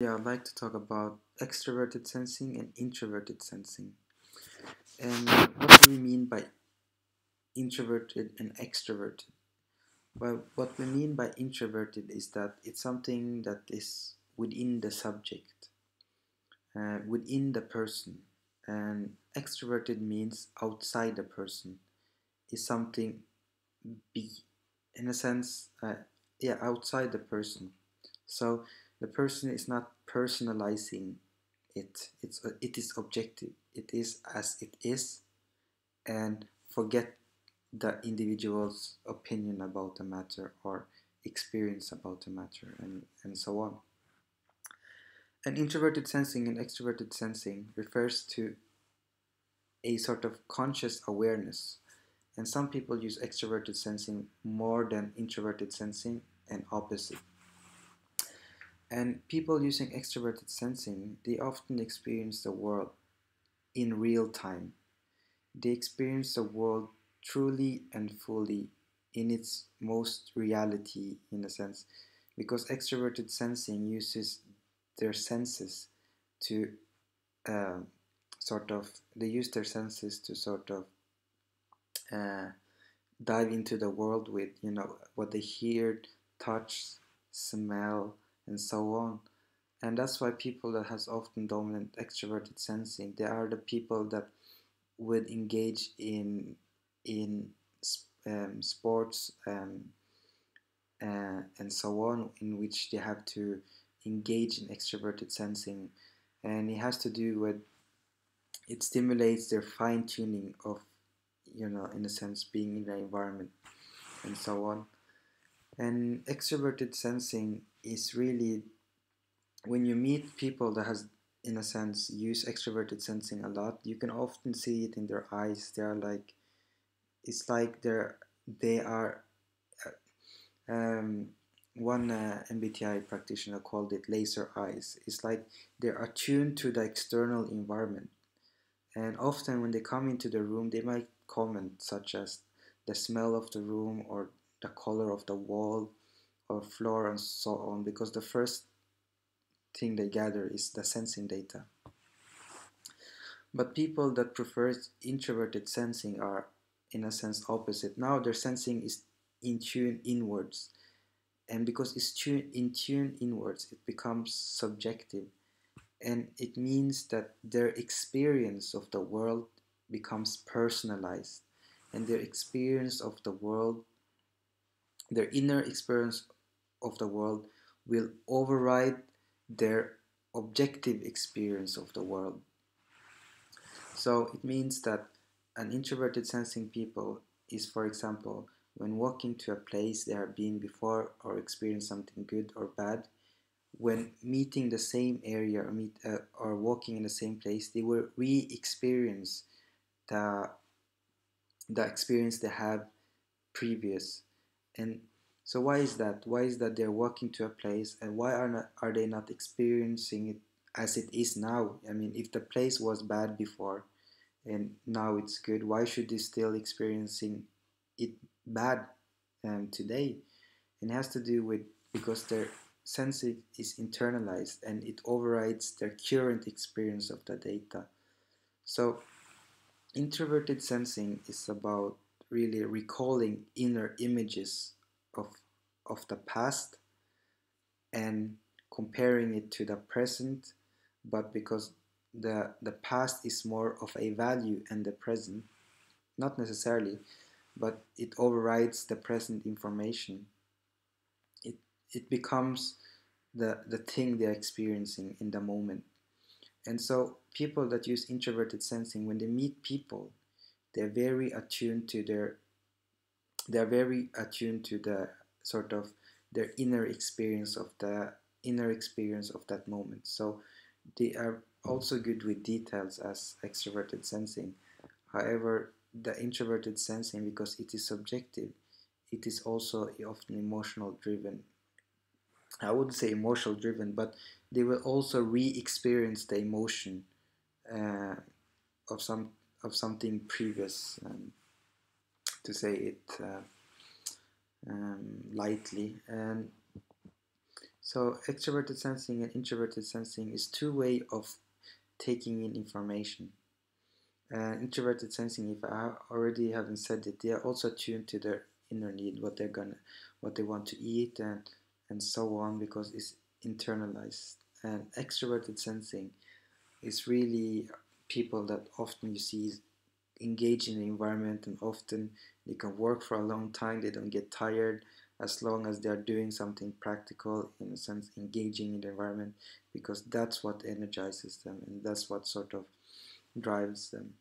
Yeah, I'd like to talk about extroverted sensing and introverted sensing. And what do we mean by introverted and extroverted? Well, what we mean by introverted is that it's something that is within the subject, within the person. And extroverted means outside the person, is something be, in a sense, yeah, outside the person. So the person is not personalizing it. It is objective. It is as it is, and forget the individual's opinion about the matter or experience about the matter, and so on. And introverted sensing and extroverted sensing refers to a sort of conscious awareness. And some people use extroverted sensing more than introverted sensing, and opposite. And people using extroverted sensing, they often experience the world in real time. They experience the world truly and fully in its most reality, in a sense, because extroverted sensing uses their senses to uh, they use their senses to uh, dive into the world with, what they hear, touch, smell, and so on. And that's why people that has often dominant extroverted sensing, they are the people that would engage in sports, and so on, in which they have to engage in extroverted sensing, and it has to do with, it stimulates their fine tuning of, in a sense, being in the environment, and so on. And extroverted sensing is really when you meet people that has, in a sense, use extroverted sensing a lot, you can often see it in their eyes. They are like, it's like they are um, one MBTI practitioner called it laser eyes. It's like they're attuned to the external environment, and often when they come into the room they might comment such as the smell of the room or the color of the wall or floor and so on, because the first thing they gather is the sensing data. But people that prefer introverted sensing are, in a sense, opposite. Now their sensing is in tune inwards, and because it's in tune inwards, it becomes subjective, and it means that their experience of the world becomes personalized, and their experience of the world, their inner experience of the world, will override their objective experience of the world. So it means that an introverted sensing people is, for example, when walking to a place they have been before or experienced something good or bad, when meeting the same area or walking in the same place, they will re-experience the the experience they have previous. And so why is that? Why is that they're walking to a place, and why are they not experiencing it as it is now? I mean, if the place was bad before and now it's good, why should they still experiencing it bad today? And it has to do with, because their sense is internalized and it overrides their current experience of the data. So introverted sensing is about really recalling inner images of the past and comparing it to the present, but because the past is more of a value and the present, not necessarily, but it overrides the present information. It it becomes the thing they're experiencing in the moment. And so people that use introverted sensing, when they meet people, they're very attuned to they're very attuned to the sort of their inner experience of that moment. So they are also good with details as extroverted sensing. However, the introverted sensing, because it is subjective, it is also often emotional driven. I wouldn't say emotional driven, but they will also re-experience the emotion uh, of something previous, to say it lightly. And So extroverted sensing and introverted sensing is two way of taking in information. Introverted sensing, if I already haven't said it, they are also tuned to their inner need, what they want to eat, and so on, because it's internalized. And extroverted sensing is really people that often you see engage in the environment, and often they can work for a long time, they don't get tired as long as they are doing something practical, in a sense engaging in the environment, because that's what energizes them and that's what sort of drives them.